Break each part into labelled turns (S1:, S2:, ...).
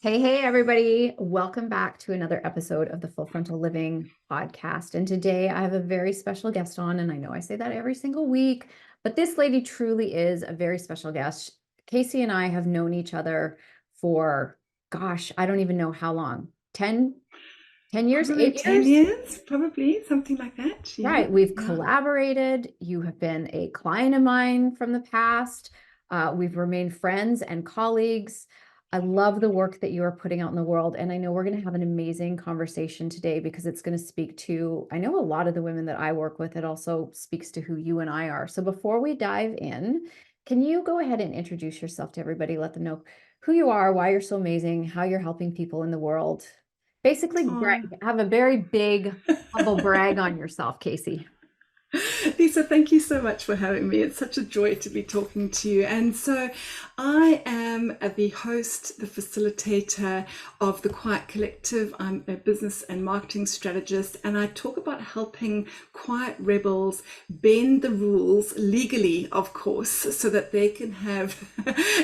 S1: Hey, everybody. Welcome back to another episode of the Full Frontal Living podcast. And today I have a very special guest on, and I know I say that every single week, but this lady truly is a very special guest. Casey and I have known each other for, gosh, I don't even know how long. 10 years,
S2: Probably
S1: 8
S2: 10
S1: years?
S2: years, probably something like that. Yeah,
S1: Right. We've
S2: yeah.
S1: collaborated. You have been a client of mine from the past. We've remained friends and colleagues. I love the work that you are putting out in the world. And I know we're going to have an amazing conversation today because it's going to speak to, I know a lot of the women that I work with. It also speaks to who you and I are. So before we dive in, can you go ahead and introduce yourself to everybody? Let them know who you are, why you're so amazing, how you're helping people in the world. Basically,
S2: Oh.
S1: have a very big humble brag on yourself, Casey.
S2: Lisa, thank you so much for having me. It's such a joy to be talking to you. And so I am the host, the facilitator of the Quiet Collective. I'm a business and marketing strategist, and I talk about helping quiet rebels bend the rules legally, of course, so that they can have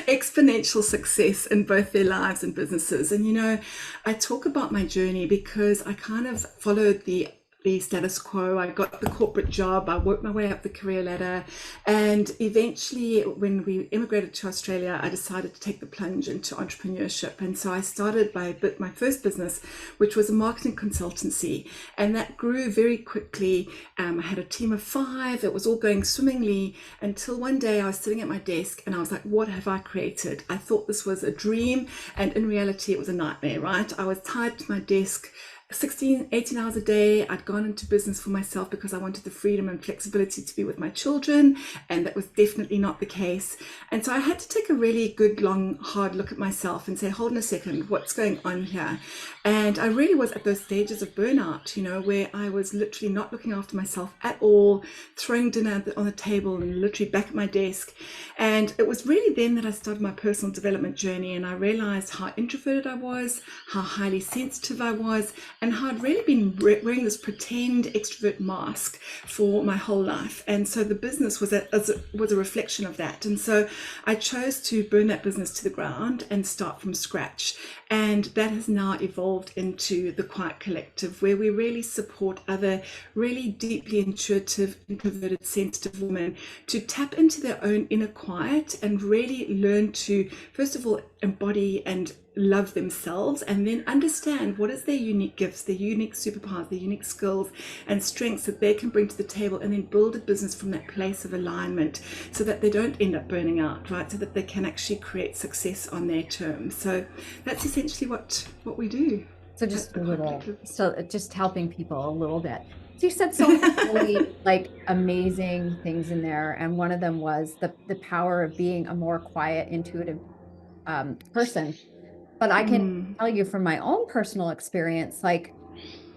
S2: exponential success in both their lives and businesses. And I talk about my journey because I kind of followed the status quo. I got the corporate job, I worked my way up the career ladder, and eventually when we immigrated to Australia, I decided to take the plunge into entrepreneurship. And so I started my first business, which was a marketing consultancy, and that grew very quickly. I had a team of 5. It was all going swimmingly until one day I was sitting at my desk and I was like, what have I created? I thought this was a dream, and in reality it was a nightmare, right? I was tied to my desk 16, 18 hours a day. I'd gone into business for myself because I wanted the freedom and flexibility to be with my children, and that was definitely not the case. And so I had to take a really good, long, hard look at myself and say, hold on a second, what's going on here? And I really was at those stages of burnout, where I was literally not looking after myself at all, throwing dinner on the table and literally back at my desk. And it was really then that I started my personal development journey, and I realized how introverted I was, how highly sensitive I was, and how I'd really been wearing this pretend extrovert mask for my whole life. And so the business was a reflection of that. And so I chose to burn that business to the ground and start from scratch. And that has now evolved into the Quiet Collective, where we really support other really deeply intuitive, introverted, sensitive women to tap into their own inner quiet and really learn to, first of all, embody and love themselves, and then understand what is their unique gifts, their unique superpowers, their unique skills and strengths that they can bring to the table, and then build a business from that place of alignment so that they don't end up burning out, right? So that they can actually create success on their terms. So that's essentially what we do.
S1: So
S2: At
S1: just
S2: the
S1: a
S2: Quiet
S1: little,
S2: Collective.
S1: so just helping people a little bit. So you said so many really like amazing things in there, and one of them was the power of being a more quiet, intuitive person. But I can tell you from my own personal experience, like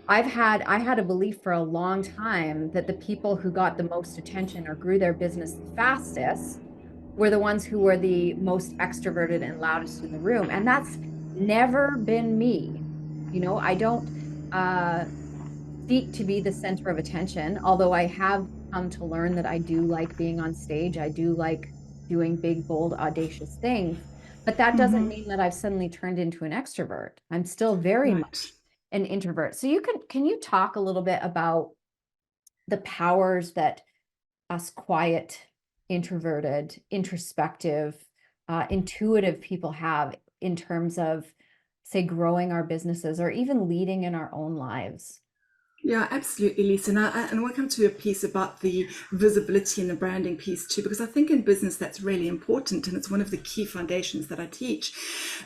S1: I had a belief for a long time that the people who got the most attention or grew their business the fastest were the ones who were the most extroverted and loudest in the room. And that's never been me. I don't uh, seek to be the center of attention, although I have come to learn that I do like being on stage. I do like doing big, bold, audacious things. But that doesn't mean that I've suddenly turned into an extrovert. I'm still very
S2: Right.
S1: much an introvert. So can you talk a little bit about the powers that us quiet, introverted, introspective, intuitive people have in terms of, say, growing our businesses or even leading in our own lives?
S2: Yeah, absolutely, Lisa. And I want to come to a piece about the visibility and the branding piece too, because I think in business that's really important, and it's one of the key foundations that I teach.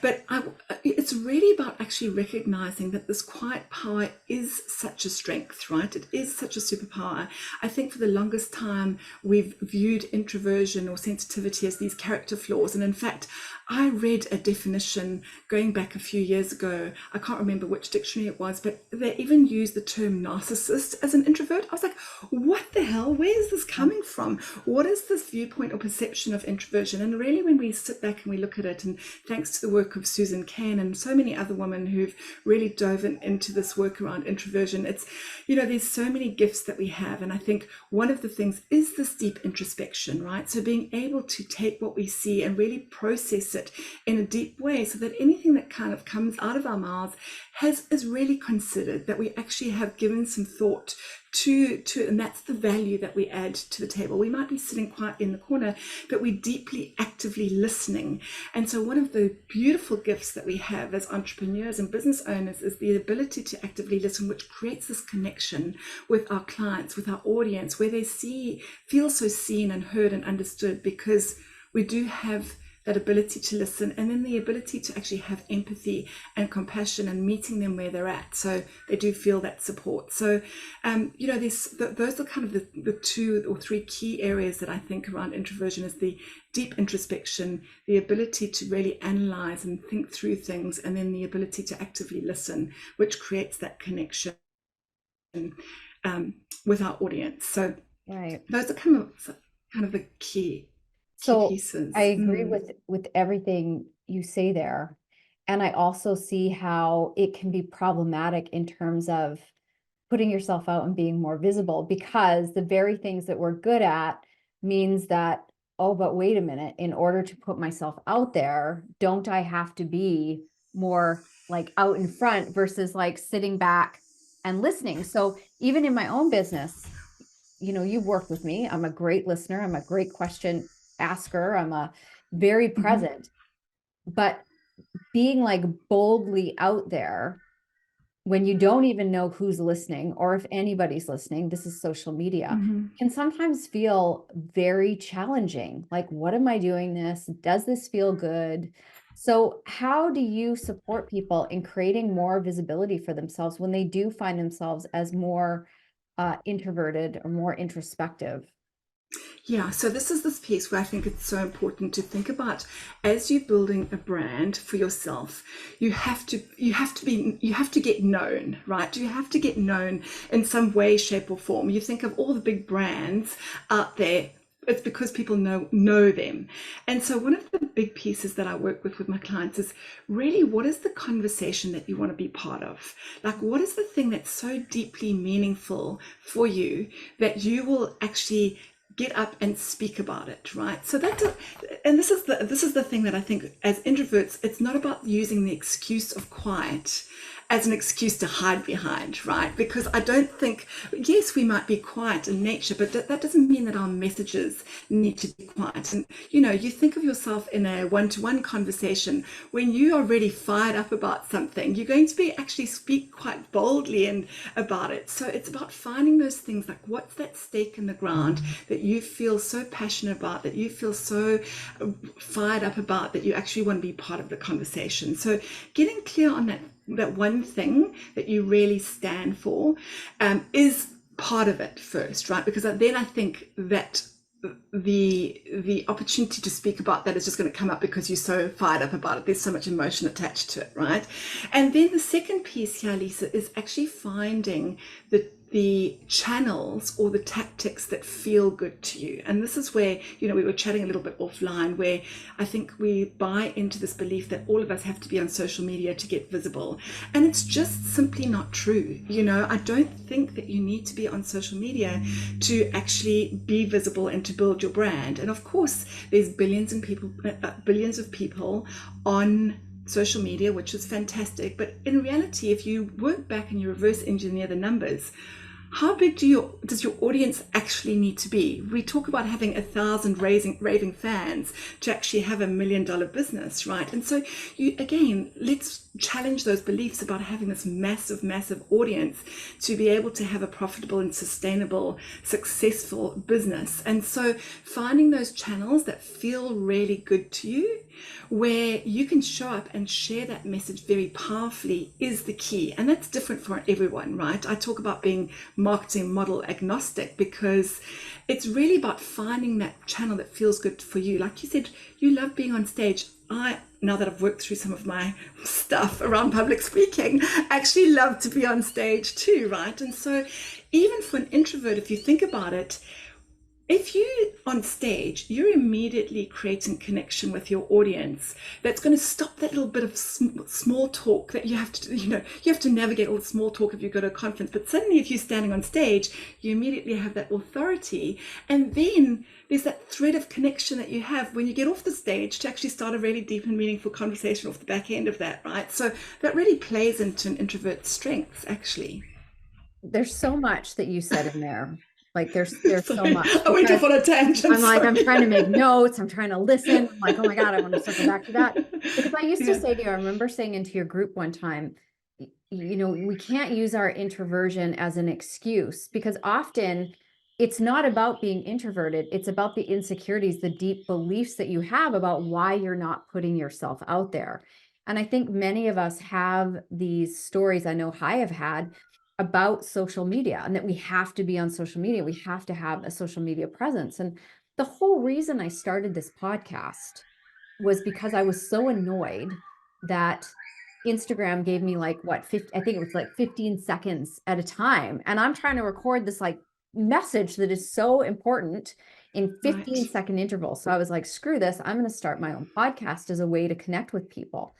S2: But it's really about actually recognizing that this quiet power is such a strength, right? It is such a superpower. I think for the longest time we've viewed introversion or sensitivity as these character flaws, and in fact, I read a definition going back a few years ago. I can't remember which dictionary it was, but they even used the term narcissist as an introvert. I was like, what the hell? Where is this coming from? What is this viewpoint or perception of introversion? And really, when we sit back and we look at it, and thanks to the work of Susan Cain and so many other women who've really dove into this work around introversion, it's, there's so many gifts that we have. And I think one of the things is this deep introspection, right? So being able to take what we see and really process it in a deep way, so that anything that kind of comes out of our mouths is really considered, that we actually have given some thought to, and that's the value that we add to the table. We might be sitting quietly in the corner, but we're deeply actively listening. And so one of the beautiful gifts that we have as entrepreneurs and business owners is the ability to actively listen, which creates this connection with our clients, with our audience, where they feel so seen and heard and understood, because we do have that ability to listen, and then the ability to actually have empathy and compassion and meeting them where they're at, so they do feel that support. So those are kind of the 2 or 3 key areas that I think around introversion is the deep introspection, the ability to really analyze and think through things, and then the ability to actively listen, which creates that connection with our audience. So
S1: Right.
S2: those are kind of the key
S1: So
S2: pieces.
S1: I agree with everything you say there. And I also see how it can be problematic in terms of putting yourself out and being more visible, because the very things that we're good at means that, oh, but wait a minute, in order to put myself out there, don't I have to be more like out in front versus like sitting back and listening? So even in my own business, you've worked with me. I'm a great listener. I'm a great question asker. I'm a very present, but being like boldly out there when you don't even know who's listening or if anybody's listening, this is social media, can sometimes feel very challenging. Like, what am I doing this? Does this feel good? So how do you support people in creating more visibility for themselves when they do find themselves as more introverted or more introspective?
S2: Yeah, so this is this piece where I think it's so important to think about, as you're building a brand for yourself, you have to get known, right? You have to get known in some way, shape, or form. You think of all the big brands out there, it's because people know them. And so one of the big pieces that I work with my clients is really, what is the conversation that you want to be part of? Like, what is the thing that's so deeply meaningful for you that you will actually get up and speak about it, right? So this is the thing that I think, as introverts, it's not about using the excuse of quiet as an excuse to hide behind, right? Because I don't think, yes, we might be quiet in nature, but that doesn't mean that our messages need to be quiet. And, you think of yourself in a one-to-one conversation, when you are really fired up about something, you're going to actually speak quite boldly and about it. So it's about finding those things, like, what's that stake in the ground that you feel so passionate about, that you feel so fired up about, that you actually want to be part of the conversation. So getting clear on that one thing that you really stand for is part of it first, right? Because then I think that the opportunity to speak about that is just going to come up because you're so fired up about it. There's so much emotion attached to it, right? And then the second piece here, Lisa, is actually finding the channels or the tactics that feel good to you. And this is where, we were chatting a little bit offline, where I think we buy into this belief that all of us have to be on social media to get visible. And it's just simply not true. I don't think that you need to be on social media to actually be visible and to build your brand. And of course, there's billions of people on social media, which is fantastic. But in reality, if you work back and you reverse engineer the numbers, how big does your audience actually need to be? We talk about having 1,000 raving fans to actually have $1 million business, right? And so let's challenge those beliefs about having this massive audience to be able to have a profitable and sustainable, successful business. And so finding those channels that feel really good to you, where you can show up and share that message very powerfully, is the key. And that's different for everyone, right? I talk about being marketing model agnostic, because it's really about finding that channel that feels good for you. Like you said, you love being on stage. now that I've worked through some of my stuff around public speaking, actually love to be on stage too, right? And so even for an introvert, if you think about it, if you on stage, you're immediately creating connection with your audience. That's going to stop that little bit of small talk that you have to, you have to navigate all the small talk if you go to a conference. But suddenly, if you're standing on stage, you immediately have that authority, and then there's that thread of connection that you have when you get off the stage to actually start a really deep and meaningful conversation off the back end of that, right? So that really plays into an introvert's strengths, actually.
S1: There's so much that you said in there. Like there's so
S2: Sorry,
S1: much
S2: I went off
S1: because
S2: on a tangent.
S1: I'm like, I'm
S2: Sorry.
S1: trying to make notes. I'm trying to listen. I'm like, oh my God, I want to circle back to that. Because I used to
S2: Yeah.
S1: say to you, I remember saying into your group one time, we can't use our introversion as an excuse because often it's not about being introverted. It's about the insecurities, the deep beliefs that you have about why you're not putting yourself out there. And I think many of us have these stories, I know I have had, about social media and that we have to be on social media. We have to have a social media presence. And the whole reason I started this podcast was because I was so annoyed that Instagram gave me like what 50, I think it was like 15 seconds at a time. And I'm trying to record this like message that is so important in
S2: Right.
S1: 15-second intervals. So I was like, screw this. I'm going to start my own podcast as a way to connect with people.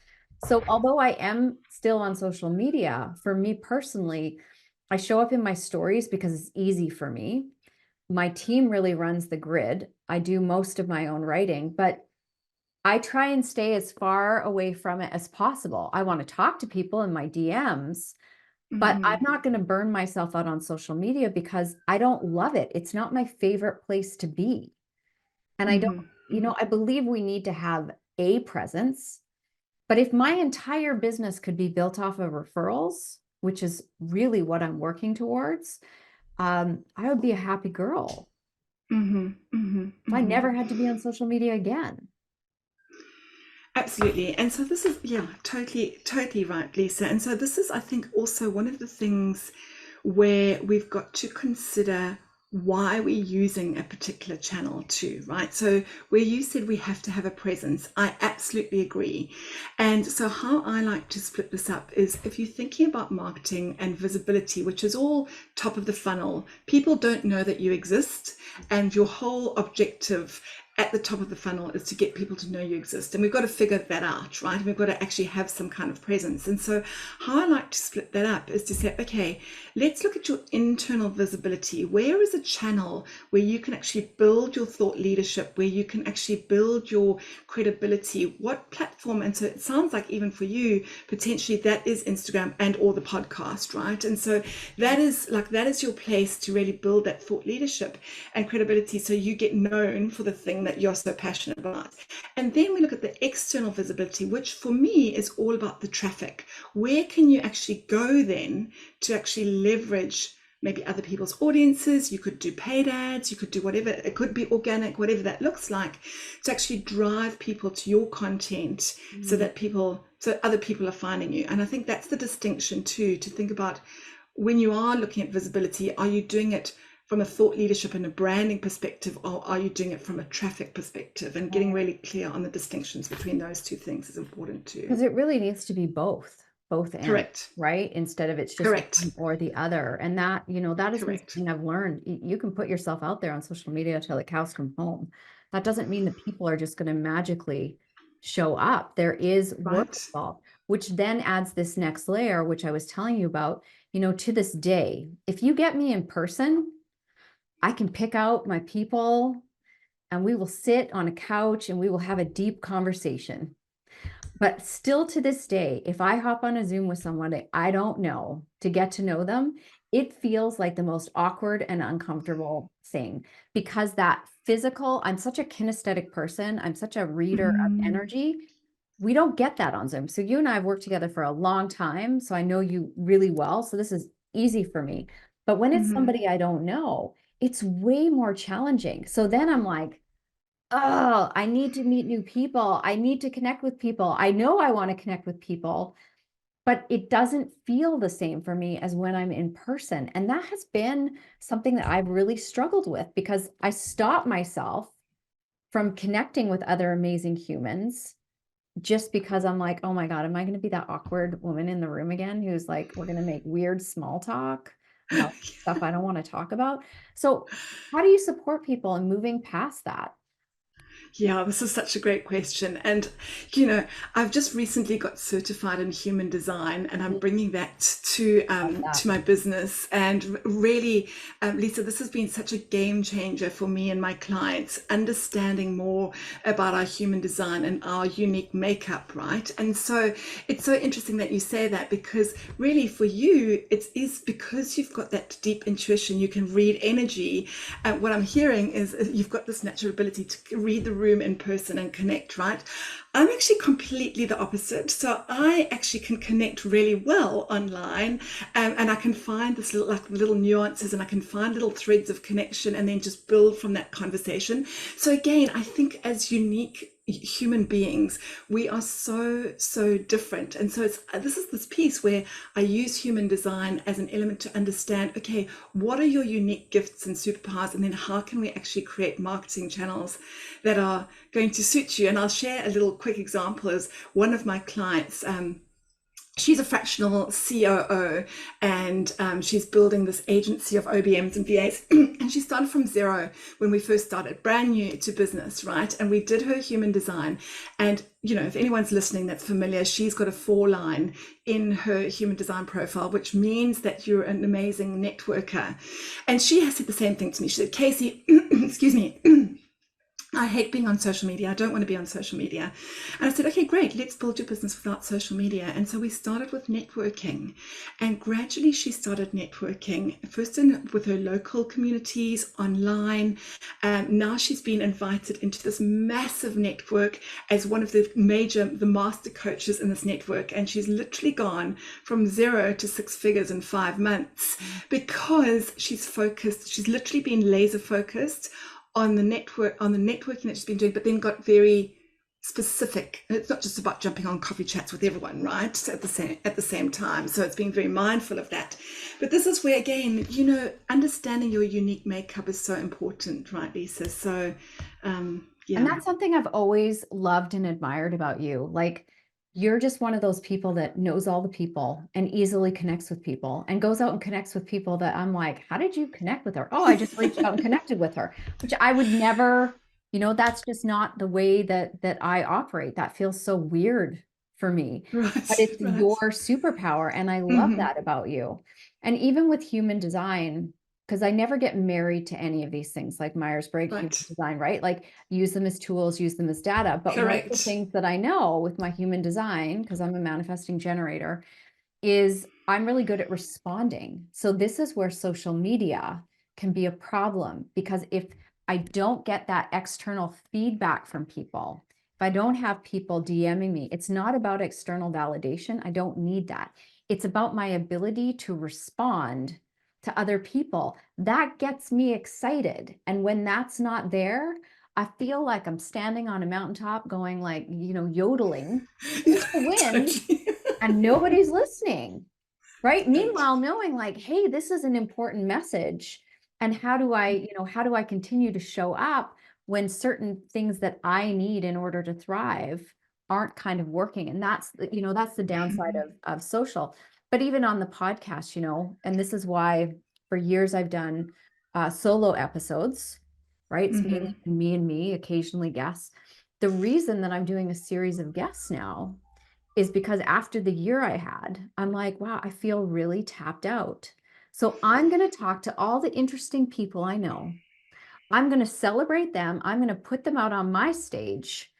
S1: So although I am still on social media, for me personally, I show up in my stories because it's easy for me. My team really runs the grid. I do most of my own writing, but I try and stay as far away from it as possible. I want to talk to people in my DMs, but I'm
S2: Mm-hmm.
S1: not going to burn myself out on social media because I don't love it. It's not my favorite place to be. And I don't,
S2: Mm-hmm. Mm-hmm.
S1: I believe we need to have a presence. But if my entire business could be built off of referrals, which is really what I'm working towards, I would be a happy girl
S2: Mm-hmm. Mm-hmm.
S1: if I
S2: Mm-hmm.
S1: never had to be on social media again.
S2: Absolutely. And so this is, yeah, totally, totally right, Lisa. And so this is, I think, also one of the things where we've got to consider why we're using a particular channel too, right? So where you said we have to have a presence, I absolutely agree. And so how I like to split this up is if you're thinking about marketing and visibility, which is all top of the funnel, people don't know that you exist, and your whole objective at the top of the funnel is to get people to know you exist. And we've got to figure that out, right? We've got to actually have some kind of presence. And so how I like to split that up is to say, okay, let's look at your internal visibility. Where is a channel where you can actually build your thought leadership, where you can actually build your credibility? What platform? And so it sounds like even for you, potentially that is Instagram and or the podcast, right? And so that is your place to really build that thought leadership and credibility, so you get known for the thing that you're so passionate about. And then we look at the external visibility, which for me is all about the traffic. Where can you actually go then to actually leverage maybe other people's audiences? You could do paid ads, you could do whatever, it could be organic, whatever that looks like, to actually drive people to your content so that other people are finding you. And I think that's the distinction too, to think about when you are looking at visibility, are you doing it from a thought leadership and a branding perspective, or are you doing it from a traffic perspective? And getting really clear on the distinctions between those two things is important too.
S1: Because it really needs to be both and
S2: Correct.
S1: right? Instead of it's just
S2: Correct.
S1: one or the other. And that, that has been
S2: Correct.
S1: something I've learned. You can put yourself out there on social media till the cows come home. That doesn't mean that people are just going to magically show up. There is work
S2: Right.
S1: involved, which then adds this next layer, which I was telling you about, to this day. If you get me in person, I can pick out my people and we will sit on a couch and we will have a deep conversation. But still to this day, if I hop on a Zoom with someone that I don't know to get to know them, it feels like the most awkward and uncomfortable thing because that physical, I'm such a kinesthetic person, I'm such a reader of
S2: Mm-hmm.
S1: energy. We don't get that on Zoom. So you and I have worked together for a long time. So I know you really well. So this is easy for me. But when it's
S2: Mm-hmm.
S1: somebody I don't know, it's way more challenging. So then I'm like, oh, I need to meet new people. I need to connect with people. I know I want to connect with people, but it doesn't feel the same for me as when I'm in person. And that has been something that I've really struggled with because I stop myself from connecting with other amazing humans just because I'm like, oh my God, am I going to be that awkward woman in the room again who's like, we're going to make weird small talk about stuff I don't want to talk about. So how do you support people in moving past that?
S2: Yeah, this is such a great question. And, I've just recently got certified in human design, and I'm bringing that
S1: Love that.
S2: to my business. And really, Lisa, this has been such a game changer for me and my clients, understanding more about our human design and our unique makeup, right? And so it's so interesting that you say that, because really for you, it is because you've got that deep intuition, you can read energy. What I'm hearing is you've got this natural ability to read the room in person and connect, right? I'm actually completely the opposite. So I actually can connect really well online, and I can find this little nuances, and I can find little threads of connection and then just build from that conversation. So again, I think as unique human beings, we are so different. And so this is this piece where I use human design as an element to understand, okay, what are your unique gifts and superpowers, and then how can we actually create marketing channels that are going to suit you. And I'll share a little quick example. As one of my clients, she's a fractional COO, and she's building this agency of OBMs and VAs. And she started from zero when we first started, brand new to business, right? And we did her human design. And, if anyone's listening that's familiar, she's got a 4-line in her human design profile, which means that you're an amazing networker. And she has said the same thing to me. She said, Casey, excuse me, I hate being on social media. I don't want to be on social media. And I said, okay, great. Let's build your business without social media. And so we started with networking. And gradually she started networking, first with her local communities, online. Now she's been invited into this massive network as one of the master coaches in this network. And she's literally gone from 0 to 6 figures in 5 months, because she's focused. She's literally been laser focused on the networking that she's been doing, but then got very specific. It's not just about jumping on coffee chats with everyone, right? So at the same time. So it's being very mindful of that. But this is where, again, understanding your unique makeup is so important, right, Lisa? So yeah.
S1: And that's something I've always loved and admired about you. Like, you're just one of those people that knows all the people and easily connects with people and goes out and connects with people that I'm like, how did you connect with her? Oh, I just reached out and connected with her, which I would never, that's just not the way that I operate. That feels so weird for me. But
S2: Right,
S1: it's
S2: right.
S1: your superpower. And I love
S2: Mm-hmm.
S1: that about you. And even with human design, because I never get married to any of these things like Myers-Briggs human
S2: Right.
S1: design, right? Like, use them as tools, use them as data. But one of the
S2: Correct.
S1: things that I know with my human design, because I'm a manifesting generator, is I'm really good at responding. So this is where social media can be a problem, because if I don't get that external feedback from people, if I don't have people DMing me, it's not about external validation. I don't need that. It's about my ability to respond to other people. That gets me excited. And when that's not there, I feel like I'm standing on a mountaintop going like, yodeling
S2: Yeah,
S1: into the wind,
S2: totally.
S1: and nobody's listening. Right. Meanwhile, knowing like, hey, this is an important message. And how do I continue to show up when certain things that I need in order to thrive aren't kind of working? And that's the downside of social. But even on the podcast, and this is why for years I've done solo episodes, right? It's
S2: Mm-hmm.
S1: mainly me and me, occasionally guests. The reason that I'm doing a series of guests now is because after the year I had, I'm like, wow, I feel really tapped out. So I'm going to talk to all the interesting people I know. I'm going to celebrate them. I'm going to put them out on my stage.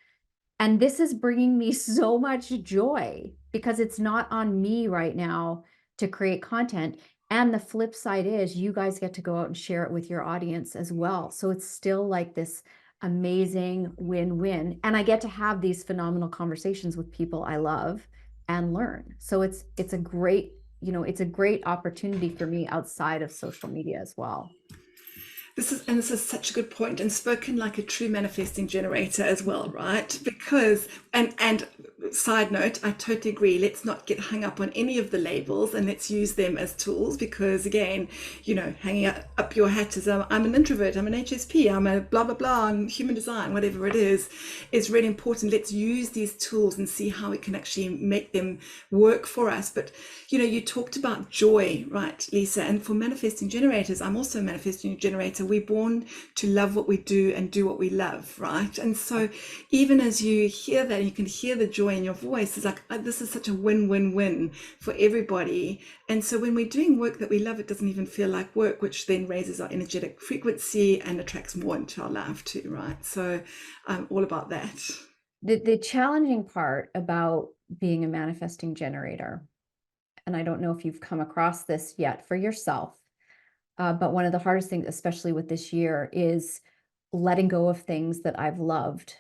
S1: And this is bringing me so much joy because it's not on me right now to create content. And the flip side is you guys get to go out and share it with your audience as well. So it's still like this amazing win-win. And I get to have these phenomenal conversations with people I love and learn. So it's a great, it's a great opportunity for me outside of social media as well.
S2: This is such a good point, and spoken like a true manifesting generator as well, right? Because and side note, I totally agree. Let's not get hung up on any of the labels, and let's use them as tools, because again, hanging up your hat as I'm an introvert, I'm an HSP, I'm a blah blah blah, I'm human design, whatever it is really important. Let's use these tools and see how we can actually make them work for us. But you talked about joy, right, Lisa? And for manifesting generators, I'm also a manifesting generator. We're born to love what we do and do what we love, right? And so even as you hear that, you can hear the joy in your voice. It's like, this is such a win-win-win for everybody. And so when we're doing work that we love, it doesn't even feel like work, which then raises our energetic frequency and attracts more into our life too, right? So I'm all about that.
S1: The challenging part about being a manifesting generator, and I don't know if you've come across this yet for yourself, but one of the hardest things, especially with this year, is letting go of things that I've loved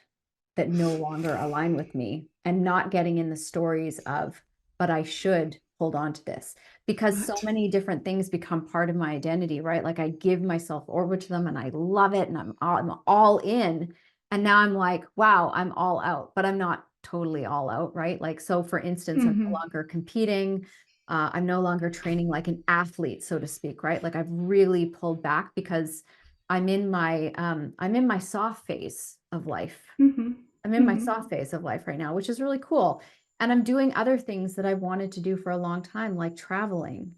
S1: that no longer align with me, and not getting in the stories of, but I should hold on to this, because so
S2: Right.
S1: many different things become part of my identity, right? Like I give myself over to them and I love it and I'm all in. And now I'm like, wow, I'm all out, but I'm not totally all out, right? Like, so for instance, I'm no
S2: Mm-hmm.
S1: longer competing. I'm no longer training like an athlete, so to speak, right? Like I've really pulled back because I'm in my soft phase of life.
S2: Mm-hmm.
S1: I'm in my
S2: Mm-hmm.
S1: soft phase of life right now, which is really cool. And I'm doing other things that I wanted to do for a long time, like traveling.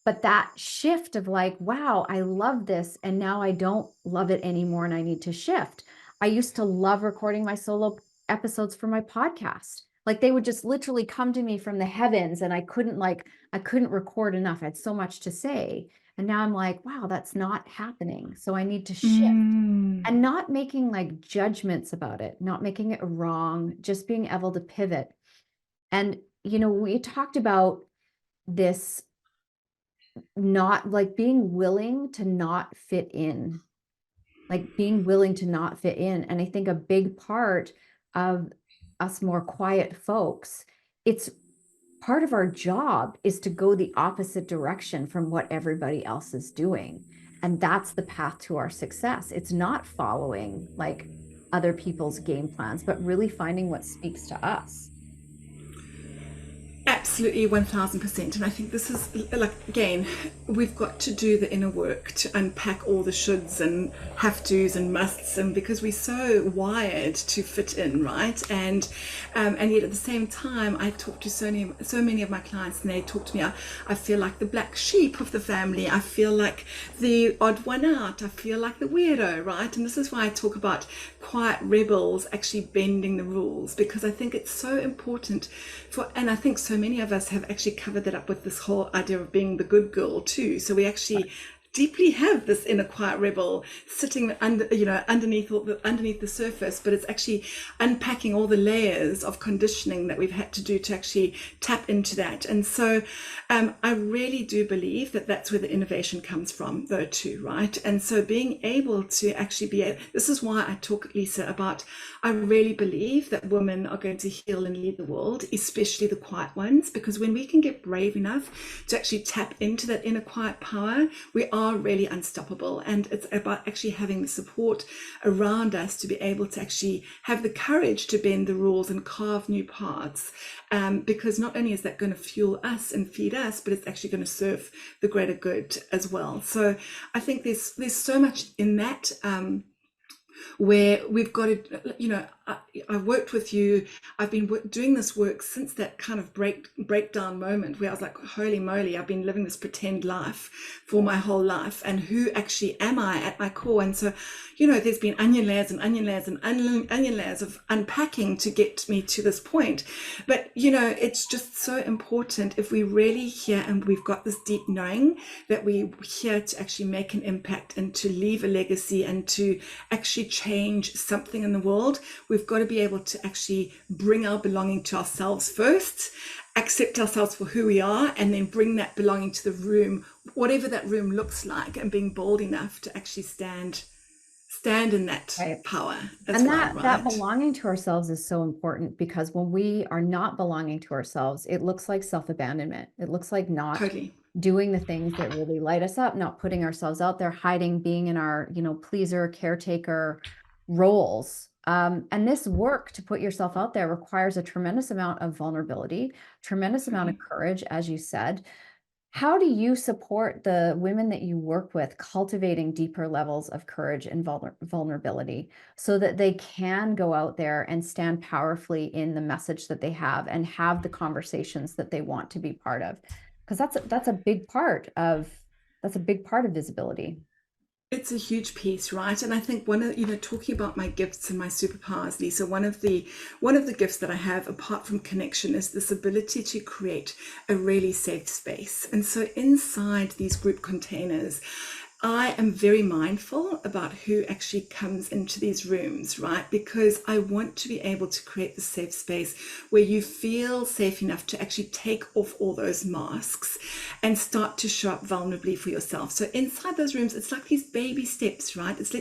S1: But that shift of like, wow, I love this. And now I don't love it anymore. And I need to shift. I used to love recording my solo episodes for my podcast. Like they would just literally come to me from the heavens, and I couldn't record enough. I had so much to say. And now I'm like, wow, that's not happening. So I need to shift,
S2: Mm.
S1: and not making like judgments about it, not making it wrong, just being able to pivot. And, we talked about this, not like being willing to not fit in, like being willing to not fit in. And I think a big part of us more quiet folks, it's part of our job is to go the opposite direction from what everybody else is doing. And that's the path to our success. It's not following like other people's game plans, but really finding what speaks to us.
S2: Absolutely, 1000%. And I think this is like, again, we've got to do the inner work to unpack all the shoulds and have tos and musts, and because we're so wired to fit in, right? And yet at the same time, I talk to so many of my clients, and they talk to me, I feel like the black sheep of the family. I feel like the odd one out. I feel like the weirdo, right? And this is why I talk about quiet rebels actually bending the rules, because I think it's so important and I think so many of us have actually covered that up with this whole idea of being the good girl too. So we actually deeply have this inner quiet rebel sitting underneath the surface, but it's actually unpacking all the layers of conditioning that we've had to do to actually tap into that. And so I really do believe that that's where the innovation comes from, though, too, right? And so being able to actually this is why I talk, Lisa, about, I really believe that women are going to heal and lead the world, especially the quiet ones, because when we can get brave enough to actually tap into that inner quiet power, we are really unstoppable. And it's about actually having the support around us to be able to actually have the courage to bend the rules and carve new paths, because not only is that going to fuel us and feed us, but it's actually going to serve the greater good as well. So I think there's so much in that, where we've got to, I worked with you. I've been doing this work since that kind of breakdown moment where I was like, holy moly, I've been living this pretend life for my whole life, and who actually am I at my core? And so, there's been onion layers and onion layers and onion layers of unpacking to get me to this point. But, it's just so important, if we really hear, and we've got this deep knowing that we're here to actually make an impact and to leave a legacy and to actually change something in the world, we've got to be able to actually bring our belonging to ourselves first, accept ourselves for who we are, and then bring that belonging to the room, whatever that room looks like, and being bold enough to actually stand in that
S1: Right.
S2: power as
S1: And
S2: well,
S1: that
S2: right?
S1: belonging to ourselves is so important, because when we are not belonging to ourselves, it looks like self-abandonment. It looks like not
S2: Totally.
S1: doing the things that really light us up, not putting ourselves out there, hiding, being in our, pleaser, caretaker roles. And this work to put yourself out there requires a tremendous amount of vulnerability, tremendous amount of courage, as you said. How do you support the women that you work with cultivating deeper levels of courage and vulnerability so that they can go out there and stand powerfully in the message that they have and have the conversations that they want to be part of? Because that's a big part of visibility.
S2: It's a huge piece, right? And I think one of, talking about my gifts and my superpowers, Lisa, one of the gifts that I have apart from connection is this ability to create a really safe space. And so inside these group containers, I am very mindful about who actually comes into these rooms, right? Because I want to be able to create the safe space where you feel safe enough to actually take off all those masks and start to show up vulnerably for yourself. So inside those rooms, it's like these baby steps, right? It's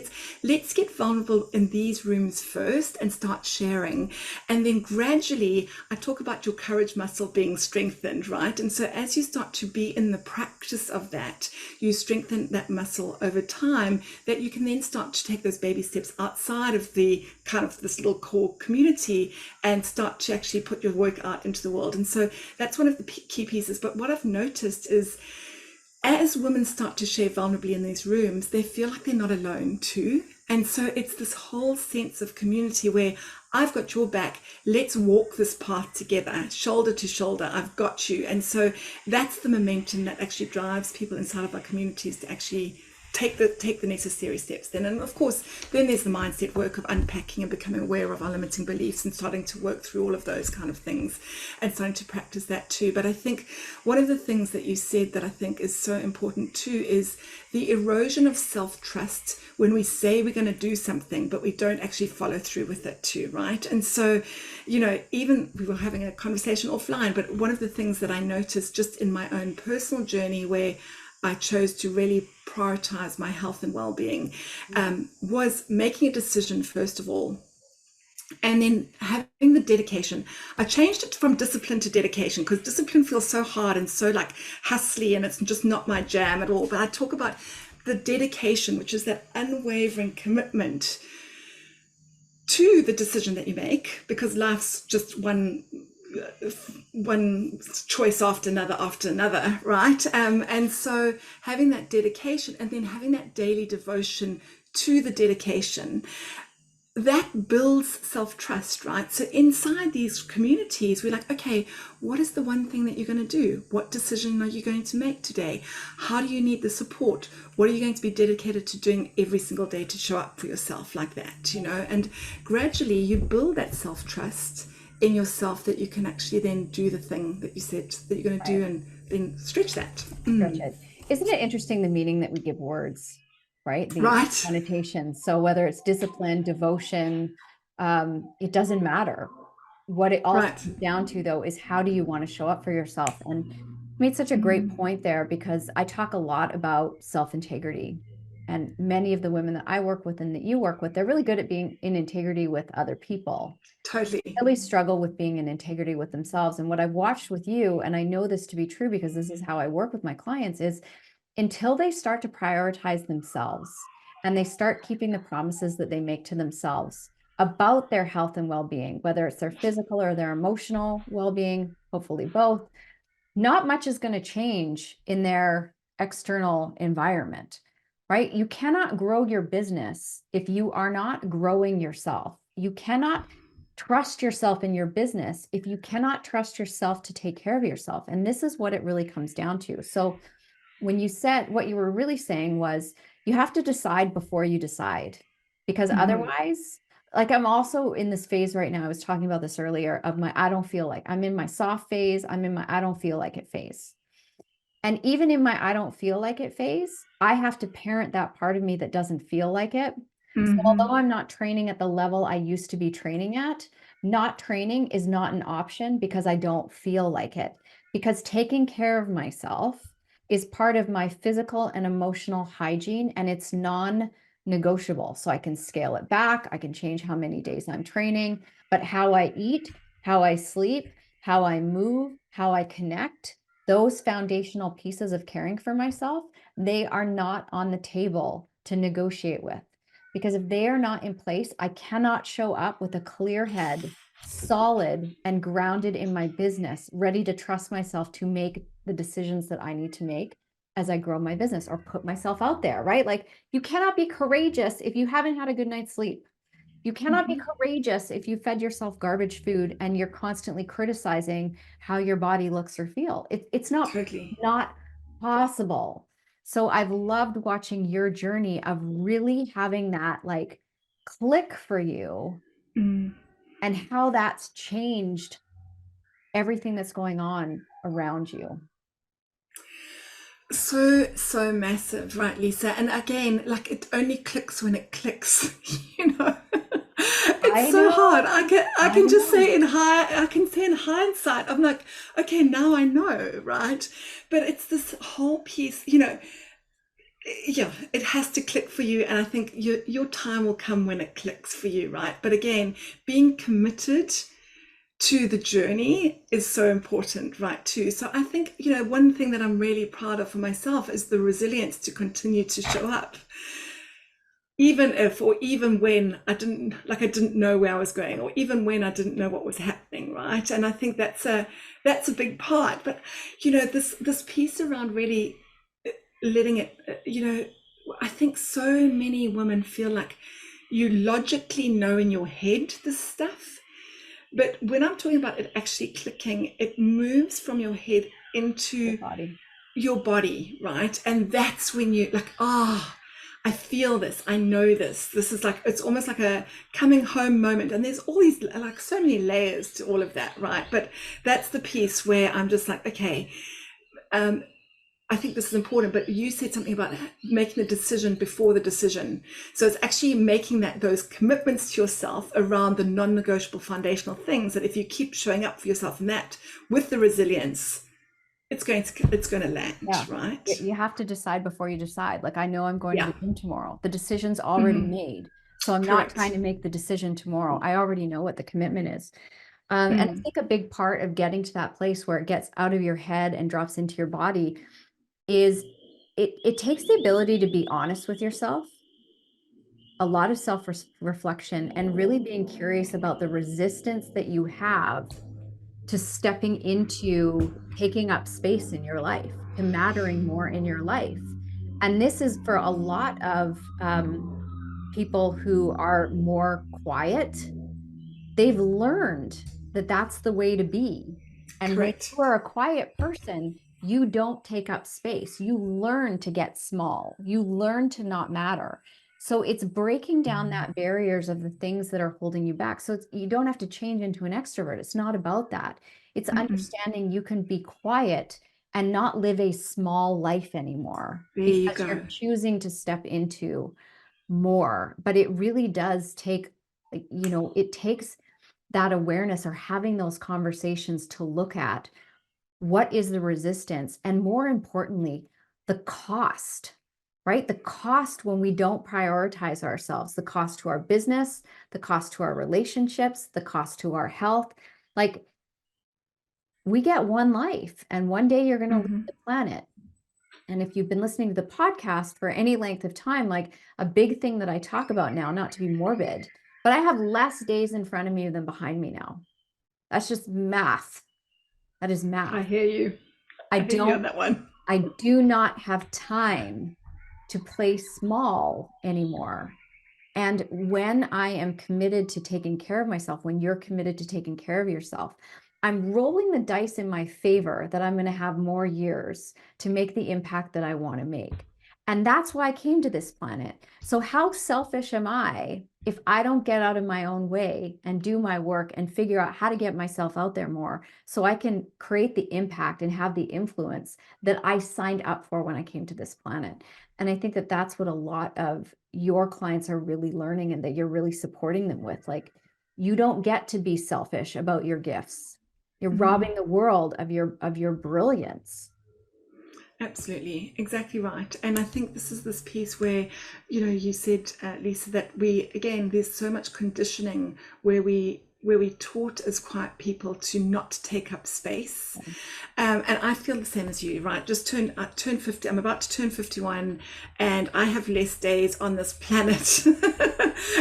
S2: let's get vulnerable in these rooms first and start sharing. And then gradually, I talk about your courage muscle being strengthened, right? And so as you start to be in the practice of that, you strengthen that muscle over time, that you can then start to take those baby steps outside of the kind of this little core community and start to actually put your work out into the world. And so that's one of the key pieces. But what I've noticed is as women start to share vulnerably in these rooms, they feel like they're not alone too. And so it's this whole sense of community where I've got your back. Let's walk this path together, shoulder to shoulder. I've got you. And so that's the momentum that actually drives people inside of our communities to actually take the necessary steps then. And of course, then there's the mindset work of unpacking and becoming aware of our limiting beliefs and starting to work through all of those kind of things and starting to practice that too. But I think one of the things that you said that I think is so important too is the erosion of self-trust when we say we're going to do something but we don't actually follow through with it too, right? And so, even we were having a conversation offline, but one of the things that I noticed just in my own personal journey where I chose to really prioritize my health and well-being was making a decision first of all, and then having the dedication. I changed it from discipline to dedication because discipline feels so hard and so like hustly and it's just not my jam at all. But I talk about the dedication, which is that unwavering commitment to the decision that you make, because life's just one choice after another, right? And so having that dedication and then having that daily devotion to the dedication, that builds self-trust, right? So inside these communities, we're like, okay, what is the one thing that you're going to do? What decision are you going to make today? How do you need the support? What are you going to be dedicated to doing every single day to show up for yourself like that, And gradually you build that self-trust in yourself that you can actually then do the thing that you said that you're going to do and then stretch that.
S1: Stretch it. Isn't it interesting the meaning that we give words, right? The
S2: Right.
S1: connotations. So whether it's discipline, devotion, it doesn't matter. What it all
S2: Right.
S1: comes down to, though, is how do you want to show up for yourself? And you made such a great point there because I talk a lot about self-integrity. And many of the women that I work with and that you work with, they're really good at being in integrity with other people.
S2: Totally.
S1: Really struggle with being in integrity with themselves. And what I've watched with you, and I know this to be true because this is how I work with my clients, is until they start to prioritize themselves and they start keeping the promises that they make to themselves about their health and well-being, whether it's their physical or their emotional well-being, hopefully both, not much is going to change in their external environment, right? You cannot grow your business if you are not growing yourself. You cannot trust yourself in your business if you cannot trust yourself to take care of yourself. And this is what it really comes down to. So when you said what you were really saying was you have to decide before you decide, because otherwise, like I'm also in this phase right now. I was talking about this earlier of my I don't feel like I'm in my soft phase. I'm in my I don't feel like it phase. And even in my I don't feel like it phase, I have to parent that part of me that doesn't feel like it. So although I'm not training at the level I used to be training at, not training is not an option because I don't feel like it. Because taking care of myself is part of my physical and emotional hygiene, and it's non-negotiable. So I can scale it back. I can change how many days I'm training, but how I eat, how I sleep, how I move, how I connect, those foundational pieces of caring for myself, they are not on the table to negotiate with. Because if they are not in place, I cannot show up with a clear head, solid and grounded in my business, ready to trust myself to make the decisions that I need to make as I grow my business or put myself out there, right? Like you cannot be courageous if you haven't had a good night's sleep. You cannot be
S2: Mhm.
S1: courageous if you fed yourself garbage food and you're constantly criticizing how your body looks or feel. It's
S2: Totally.
S1: not possible. So I've loved watching your journey of really having that like click for you
S2: Mm.
S1: and how that's changed everything that's going on around you.
S2: So massive, right, Lisa? And again, like it only clicks when it clicks, you know. It's
S1: I
S2: so hard.
S1: know.
S2: I
S1: I
S2: can just
S1: know.
S2: say I can say in hindsight, I'm like, okay, now I know, right? But it's this whole piece, you know, yeah, it has to click for you, and I think your time will come when it clicks for you, right? But again, being committed to the journey is so important, right, too. So I think, you know, one thing that I'm really proud of for myself is the resilience to continue to show up, even if, or even when I didn't know where I was going, or even when I didn't know what was happening, right? And I think that's a big part. But you know, this piece around really letting it, you know, I think so many women feel like you logically know in your head this stuff, but when I'm talking about it actually clicking, it moves from your head
S1: Your
S2: into
S1: body.
S2: your body, right? And that's when you like, ah, oh, I feel this, I know this. This is like, it's almost like a coming home moment. And there's all these, like, so many layers to all of that, right? But that's the piece where I'm just like, okay, um, I think this is important, but you said something about making the decision before the decision. So it's actually making those commitments to yourself around the non-negotiable foundational things that if you keep showing up for yourself in that with the resilience, it's going to land,
S1: Yeah.
S2: right?
S1: You have to decide before you decide. Like, I know I'm going to
S2: Yeah.
S1: the gym tomorrow. The decision's already
S2: Mm-hmm.
S1: made. So I'm not trying
S2: Correct.
S1: to make the decision tomorrow. I already know what the commitment is. And I
S2: Mm.
S1: think a big part of getting to that place where it gets out of your head and drops into your body is it takes the ability to be honest with yourself, a lot of self-reflection, and really being curious about the resistance that you have to stepping into taking up space in your life, to mattering more in your life. And this is for a lot of people who are more quiet. They've learned that that's the way to be. And when
S2: Correct.
S1: you are a quiet person, you don't take up space. You learn to get small. You learn to not matter. So it's breaking down that barriers of the things that are holding you back. So you don't have to change into an extrovert. It's not about that. It's
S2: Mm-mm.
S1: understanding you can be quiet and not live a small life anymore
S2: There you
S1: because
S2: go.
S1: you're choosing to step into more. But it really does take, it takes that awareness or having those conversations to look at what is the resistance and more importantly, the cost, right? The cost when we don't prioritize ourselves, the cost to our business, the cost to our relationships, the cost to our health. Like we get one life and one day you're going to leave
S2: Mm-hmm.
S1: the planet. And if you've been listening to the podcast for any length of time, like a big thing that I talk about now, not to be morbid, but I have less days in front of me than behind me now. That's just math. That is
S2: I
S1: math.
S2: hear you.
S1: I
S2: I hear you on
S1: don't,
S2: that one.
S1: I do not have time to play small anymore. And when I am committed to taking care of myself, when you're committed to taking care of yourself, I'm rolling the dice in my favor that I'm going to have more years to make the impact that I want to make. And that's why I came to this planet. So, how selfish am I if I don't get out of my own way and do my work and figure out how to get myself out there more so I can create the impact and have the influence that I signed up for when I came to this planet? And I think that that's what a lot of your clients are really learning and that you're really supporting them with. Like, you don't get to be selfish about your gifts. You're
S2: Mm.
S1: robbing the world of your brilliance.
S2: Absolutely, exactly right. And I think this is this piece where, you know, you said, Lisa, that we, again, there's so much conditioning where we where we taught as quiet people to not take up space. And I feel the same as you, right? I turned 50. I'm about to turn 51, and I have less days on this planet,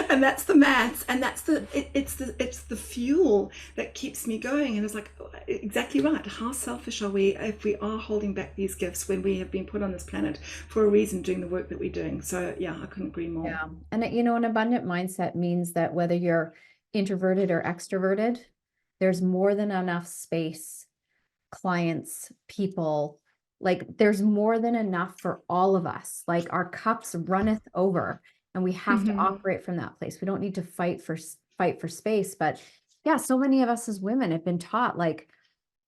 S2: and that's the maths, and it's the fuel that keeps me going. And it's like, exactly right. How selfish are we if we are holding back these gifts when we have been put on this planet for a reason, doing the work that we're doing? So yeah, I couldn't agree more.
S1: Yeah. And an abundant mindset means that whether you're introverted or extroverted, there's more than enough space, clients, people, like there's more than enough for all of us. Like our cups runneth over, and we have to
S2: Mm-hmm.
S1: operate from that place. We don't need to fight for space. But yeah, so many of us as women have been taught, like,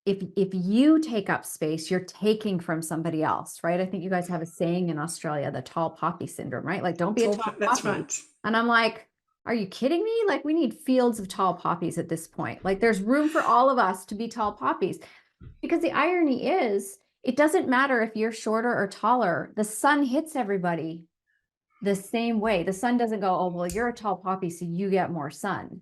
S1: if you take up space, you're taking from somebody else, right? I think you guys have a saying in Australia, the tall poppy syndrome, right? Like, don't be a tall
S2: That's
S1: poppy.
S2: right.
S1: And I'm like, are you kidding me? Like, we need fields of tall poppies at this point. Like, there's room for all of us to be tall poppies. Because the irony is, it doesn't matter if you're shorter or taller, the sun hits everybody the same way. The sun doesn't go, oh, well, you're a tall poppy, so you get more sun,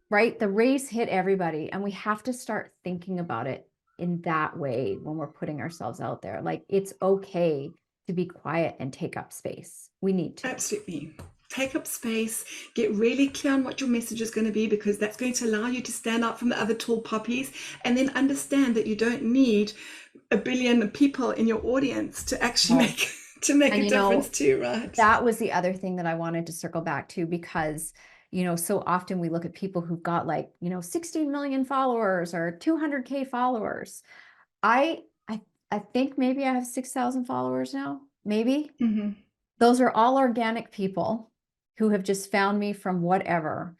S1: right? The rays hit everybody, and we have to start thinking about it in that way when we're putting ourselves out there. Like, it's okay to be quiet and take up space. We need to.
S2: Absolutely. Take up space, get really clear on what your message is going to be, because that's going to allow you to stand out from the other tall poppies, and then understand that you don't need a billion people in your audience to actually make
S1: And
S2: a difference too, right?
S1: that was the other thing that I wanted to circle back to, because so often we look at people who've got, like, 16 million followers or 200K followers. I I think maybe I have 6,000 followers now, maybe.
S2: Mm-hmm.
S1: Those are all organic people who have just found me from whatever.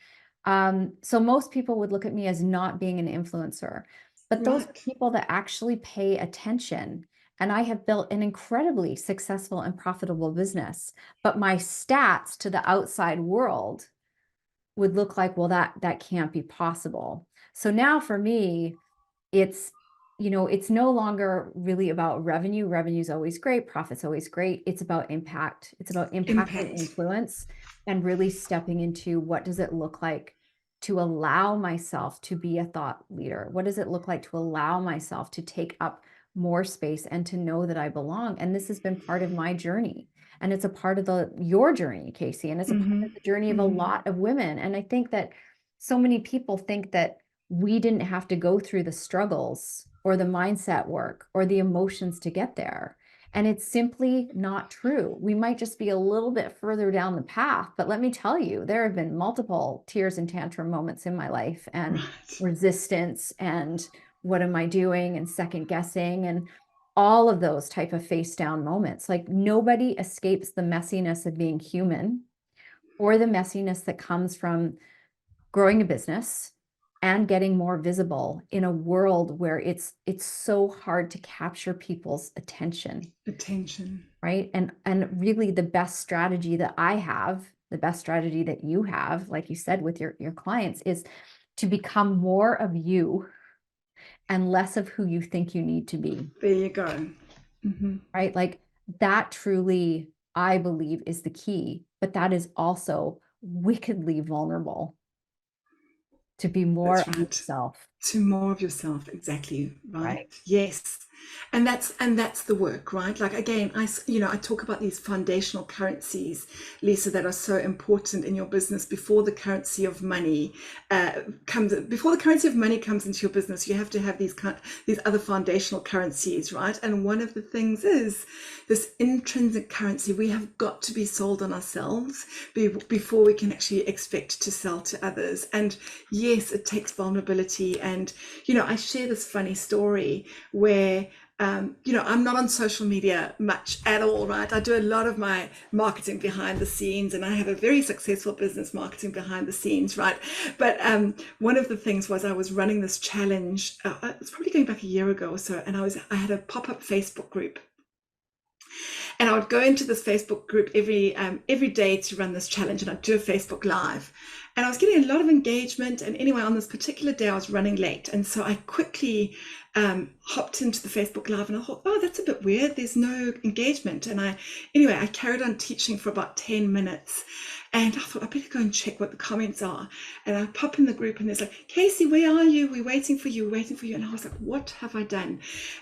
S1: So most people would look at me as not being an influencer, but those are
S2: Right.
S1: people that actually pay attention. And I have built an incredibly successful and profitable business, but my stats to the outside world would look like, well, that can't be possible. So now for me, it's it's no longer really about revenue. Revenue is always great, profit's always great. It's about impact. It's about impact and
S2: Impact.
S1: influence, and really stepping into, what does it look like to allow myself to be a thought leader? What does it look like to allow myself to take up more space and to know that I belong? And this has been part of my journey, and it's a part of your journey, Casey, and it's a part
S2: Mm-hmm.
S1: of the journey of a
S2: Mm-hmm.
S1: lot of women. And I think that so many people think that we didn't have to go through the struggles or the mindset work or the emotions to get there. And it's simply not true. We might just be a little bit further down the path, but let me tell you, there have been multiple tears and tantrum moments in my life, and
S2: Right.
S1: resistance, and what am I doing, and second guessing, and all of those type of face down moments. Like, nobody escapes the messiness of being human, or the messiness that comes from growing a business and getting more visible in a world where it's so hard to capture people's attention,
S2: Attention.
S1: right? And really, the best strategy that I have, the best strategy that you have, like you said, with your clients, is to become more of you and less of who you think you need to be,
S2: There you go. Mm-hmm.
S1: right? Like, that truly, I believe, is the key, but that is also wickedly vulnerable, to be more
S2: That's
S1: of
S2: right.
S1: yourself,
S2: To more of yourself, exactly right.
S1: right?
S2: Yes. And that's the work, right? Like, again, I talk about these foundational currencies, Lisa, that are so important in your business. Before the currency of money comes into your business, you have to have these other foundational currencies, right? And one of the things is this intrinsic currency. We have got to be sold on ourselves before we can actually expect to sell to others. And yes, it takes vulnerability. And I share this funny story where I'm not on social media much at all, right? I do a lot of my marketing behind the scenes, and I have a very successful business marketing behind the scenes, right? But one of the things was, I was running this challenge. It's probably going back a year ago or so, and I had a pop-up Facebook group. And I would go into this Facebook group every day to run this challenge, and I'd do a Facebook Live. And I was getting a lot of engagement. And anyway, on this particular day, I was running late. And so I quickly hopped into the Facebook Live, and I thought, oh, that's a bit weird. There's no engagement. And I carried on teaching for about 10 minutes. And I thought, I better go and check what the comments are. And I pop in the group, and there's like, Casey, where are you? We're waiting for you. We're waiting for you. And I was like, what have I done?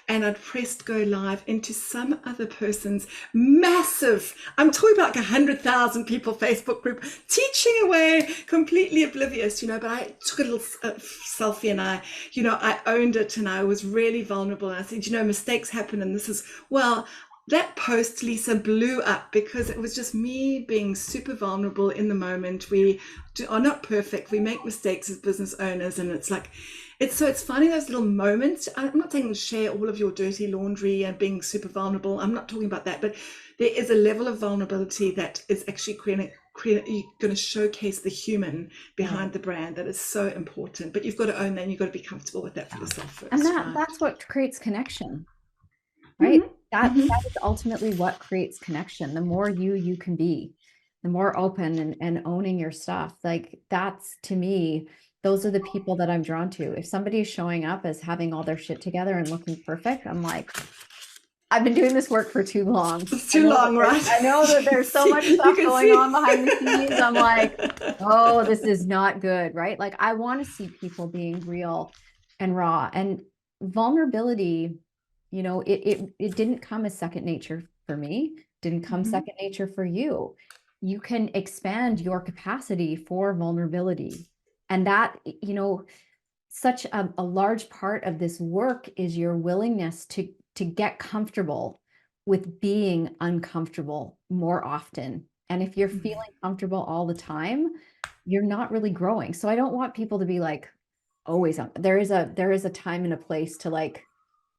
S2: And I'd pressed go live into some other person's massive, I'm talking about like 100,000 people Facebook group, teaching away, completely oblivious, but I took a little selfie, and I owned it, and I was really vulnerable. And I said, mistakes happen. And this is, that post, Lisa, blew up because it was just me being super vulnerable in the moment. We are not perfect. We make mistakes as business owners, and it's finding those little moments. I'm not saying share all of your dirty laundry and being super vulnerable. I'm not talking about that, but there is a level of vulnerability that is actually you're going to showcase the human behind the brand. That is so important. But you've got to own that, and you've got to be comfortable with that for yourself first.
S1: And that's what creates connection, right? Mm-hmm. That is ultimately what creates connection. The more you can be, the more open and owning your stuff. Like, that's, to me, those are the people that I'm drawn to. If somebody's showing up as having all their shit together and looking perfect, I'm like, I've been doing this work for too long.
S2: It's too long, right?
S1: I know that there's so much stuff going on behind the scenes. I'm like, oh, this is not good, right? Like, I want to see people being real and raw. And vulnerability, it didn't come as second nature for me, didn't come second nature for you. You can expand your capacity for vulnerability. And that, such a large part of this work is your willingness to get comfortable with being uncomfortable more often. And if you're feeling comfortable all the time, you're not really growing. So I don't want people to be like always on. There is a time and a place to like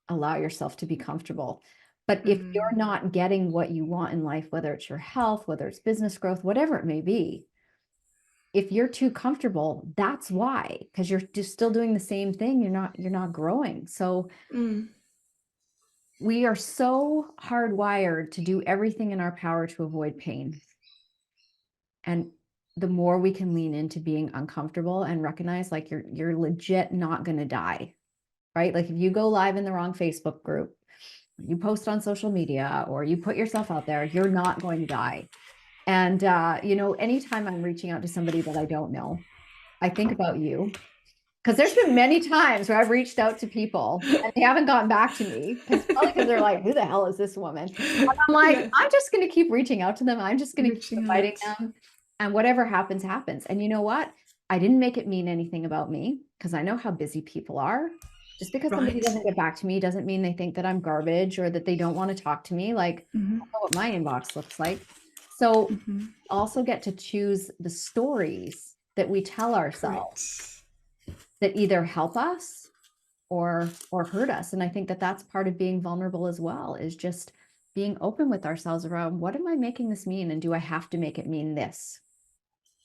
S1: allow yourself to be comfortable. But if you're not getting what you want in life, whether it's your health, whether it's business growth, whatever it may be, if you're too comfortable, that's why, because you're just still doing the same thing. You're not growing. So we are so hardwired to do everything in our power to avoid pain. And the more we can lean into being uncomfortable and recognize, like, you're legit not going to die, right? Like, if you go live in the wrong Facebook group, you post on social media, or you put yourself out there, you're not going to die. And, anytime I'm reaching out to somebody that I don't know, I think about you. Because there's been many times where I've reached out to people and they haven't gotten back to me. Probably because they're like, who the hell is this woman? And I'm like, I'm just going to keep reaching out to them. I'm just going to keep inviting them. And whatever happens, happens. And you know what? I didn't make it mean anything about me, because I know how busy people are. Just because somebody doesn't get back to me doesn't mean they think that I'm garbage or that they don't want to talk to me. Like, I know what my inbox looks like. So also get to choose the stories that we tell ourselves that either help us or hurt us. And I think that that's part of being vulnerable as well, is just being open with ourselves around, what am I making this mean? And do I have to make it mean this?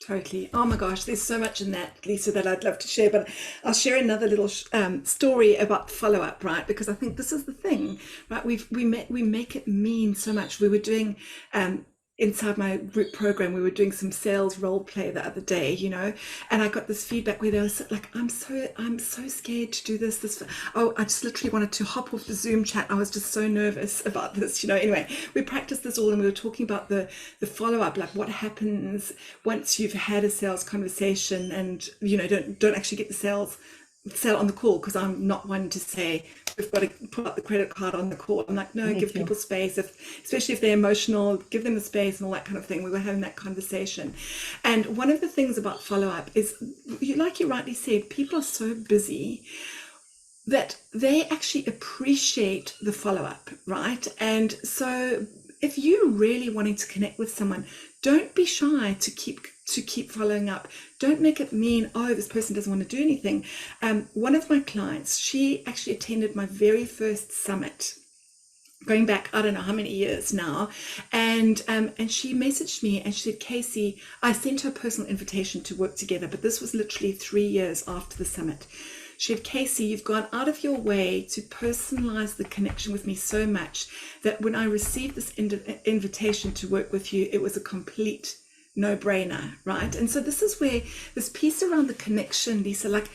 S2: Totally. Oh my gosh, there's so much in that, Lisa, that I'd love to share, but I'll share another little story about follow-up, right? Because I think this is the thing, right? We make it mean so much. We were doing inside my group program, we were doing some sales role play the other day, and I got this feedback where they were like, I'm so scared to do this. I just literally wanted to hop off the Zoom chat. I was just so nervous about this, Anyway, we practiced this all, and we were talking about the follow-up, like what happens once you've had a sales conversation and, don't actually get the sell on the call, because I'm not one to say we've got to put up the credit card on the call. I'm like, no, give people space, especially if they're emotional, give them the space and all that kind of thing. We were having that conversation. And one of the things about follow-up is, like you rightly said, people are so busy that they actually appreciate the follow-up, right? And so if you're really wanting to connect with someone, don't be shy to keep following up. Don't make it mean, oh, this person doesn't want to do anything. One of my clients, she actually attended my very first summit, going back, I don't know how many years now. And she messaged me and she said, Casey, I sent her a personal invitation to work together, but this was literally 3 years after the summit. She said, Casey, you've gone out of your way to personalize the connection with me so much that when I received this invitation to work with you, it was a complete no-brainer, right? And so this is where this piece around the connection, Lisa, like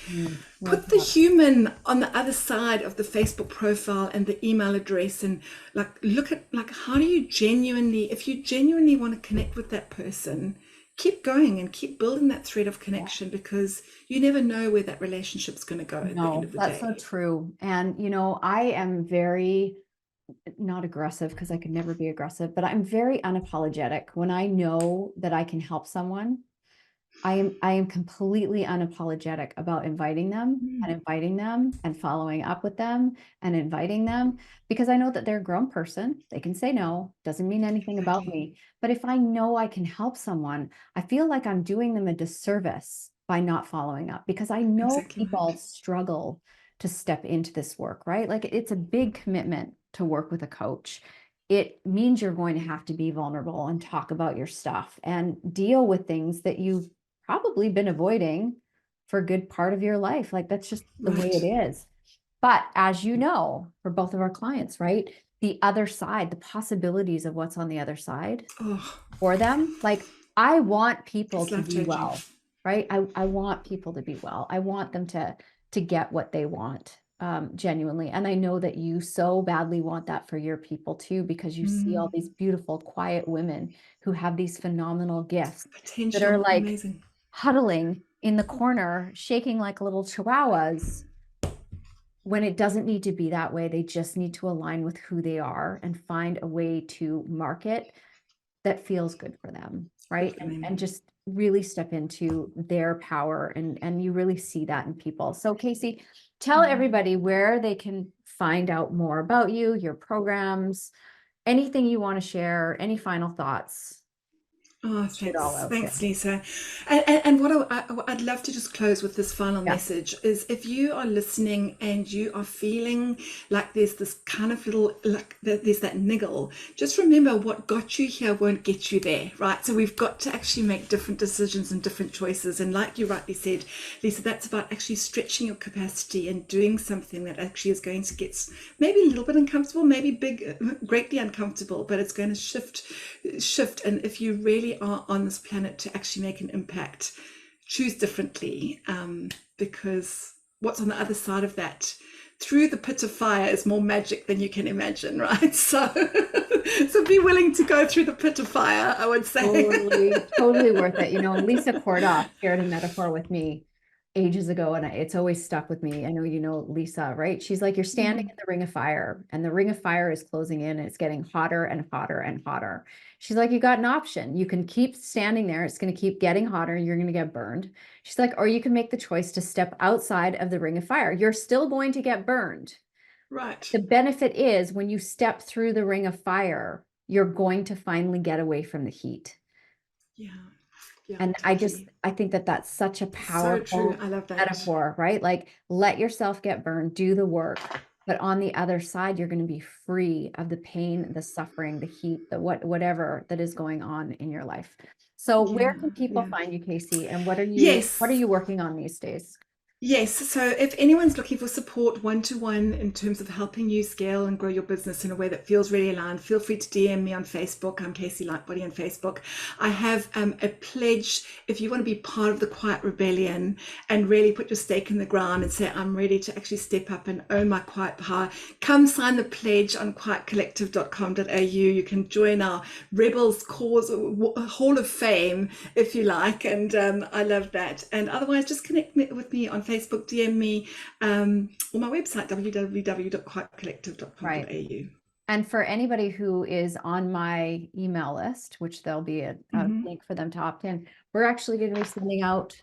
S2: put the human on the other side of the Facebook profile and the email address, and like look at like how do you genuinely, if you genuinely want to connect with that person, keep going and keep building that thread of connection, because you never know where that relationship's going to go at the end of the day.
S1: That's so true. And I am very not aggressive, because I could never be aggressive, but I'm very unapologetic. When I know that I can help someone, I am completely unapologetic about inviting them and following up with them and inviting them, because I know that they're a grown person. They can say no, doesn't mean anything about me. But if I know I can help someone, I feel like I'm doing them a disservice by not following up, because I know people struggle to step into this work, right? Like it's a big commitment to work with a coach. It means you're going to have to be vulnerable and talk about your stuff and deal with things that you've probably been avoiding for a good part of your life. Like that's just the way it is. But as you know, for both of our clients, right? The other side, the possibilities of what's on the other side for them. Like I want people to be well, right? I want people to be well. I want them to get what they want. Genuinely. And I know that you so badly want that for your people too, because you see all these beautiful, quiet women who have these phenomenal gifts that are like amazing, huddling in the corner, shaking like little chihuahuas, when it doesn't need to be that way. They just need to align with who they are and find a way to market that feels good for them, right? And just really step into their power, and you really see that in people. So Casey, tell everybody where they can find out more about you, your programs, anything you want to share, any final thoughts.
S2: Oh, thanks, Lisa. And what I'd love to just close with this final message is, if you are listening and you are feeling like there's this kind of little, like there's that niggle, just remember what got you here won't get you there, right? So we've got to actually make different decisions and different choices. And like you rightly said, Lisa, that's about actually stretching your capacity and doing something that actually is going to get maybe a little bit uncomfortable, maybe greatly uncomfortable, but it's going to shift. And if you really are on this planet to actually make an impact, choose differently, because what's on the other side of that, through the pit of fire, is more magic than you can imagine, right? So be willing to go through the pit of fire, I would say.
S1: Totally worth it. Lisa Kordoff shared a metaphor with me ages ago, and it's always stuck with me. I know Lisa, right? She's like, you're standing in the ring of fire, and the ring of fire is closing in, and it's getting hotter and hotter and hotter. She's like, you got an option. You can keep standing there. It's going to keep getting hotter. You're going to get burned. She's like, or you can make the choice to step outside of the ring of fire. You're still going to get burned.
S2: Right.
S1: The benefit is, when you step through the ring of fire, you're going to finally get away from the heat.
S2: Yeah.
S1: And totally. I think that that's such a powerful metaphor, right? Like, let yourself get burned, do the work, but on the other side, you're going to be free of the pain, the suffering, the heat, the whatever that is going on in your life. So where can people find you, Casey? And what are you working on these days?
S2: Yes. So if anyone's looking for support one-to-one in terms of helping you scale and grow your business in a way that feels really aligned, feel free to DM me on Facebook. I'm Casey Lightbody on Facebook. I have a pledge. If you want to be part of the Quiet Rebellion and really put your stake in the ground and say, I'm ready to actually step up and own my quiet power, come sign the pledge on quietcollective.com.au. You can join our Rebels Cause Hall of Fame, if you like. And I love that. And otherwise, just connect with me on Facebook, DM me, or my website, www.quietcollective.com.au.
S1: Right. And for anybody who is on my email list, which there'll be a link for them to opt in, we're actually going to be sending out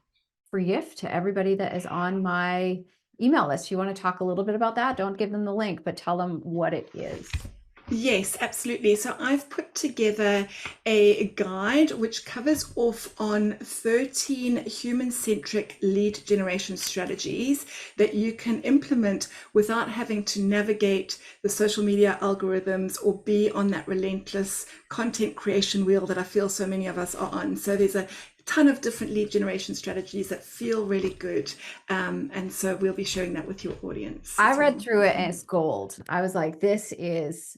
S1: free gift to everybody that is on my email list. You want to talk a little bit about that? Don't give them the link, but tell them what it is.
S2: Yes, absolutely. So I've put together a guide which covers off on 13 human-centric lead generation strategies that you can implement without having to navigate the social media algorithms or be on that relentless content creation wheel that I feel so many of us are on. So there's a ton of different lead generation strategies that feel really good. And so we'll be sharing that with your audience
S1: I
S2: as
S1: read
S2: well.
S1: through it and it's gold. I was like, this is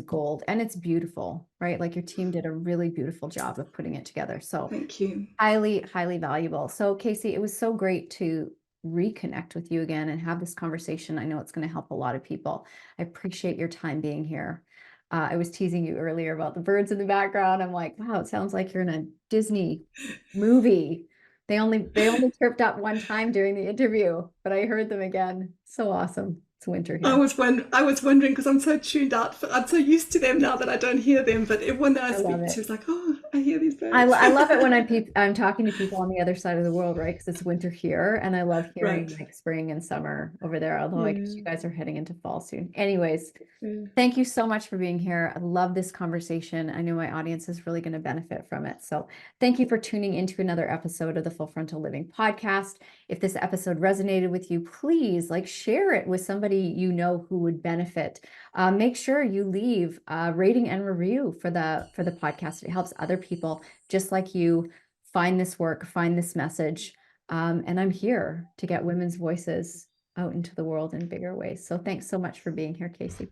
S1: gold. And it's beautiful, right? Like your team did a really beautiful job of putting it together. So
S2: Thank you.
S1: highly, highly valuable. So Casey, it was so great to reconnect with you again and have this conversation. I know it's going to help a lot of people. I appreciate your time being here. I was teasing you earlier about the birds in the background. I'm like, wow, it sounds like you're in a Disney movie. They only chirped up one time during the interview, but I heard them again. So awesome. It's winter here.
S2: I was wondering because I'm so tuned out. I'm so used to them now that I don't hear them. But everyone that I
S1: I love
S2: speak to
S1: it.
S2: is like, oh, I hear these
S1: I,
S2: birds.
S1: I love it when I'm talking to people on the other side of the world, right? Because it's winter here, and I love hearing
S2: Right.
S1: like spring and summer over there. Although I guess you
S2: Yeah.
S1: guys are heading into fall soon. Anyways,
S2: Yeah.
S1: thank you so much for being here. I love this conversation. I know my audience is really going to benefit from it. So thank you for tuning into another episode of the Full Frontal Living podcast. If this episode resonated with you, please like share it with somebody you know who would benefit. Make sure you leave a rating and review for the podcast. It helps other people just like you find this work, find this message. And I'm here to get women's voices out into the world in bigger ways. So thanks so much for being here, Casey.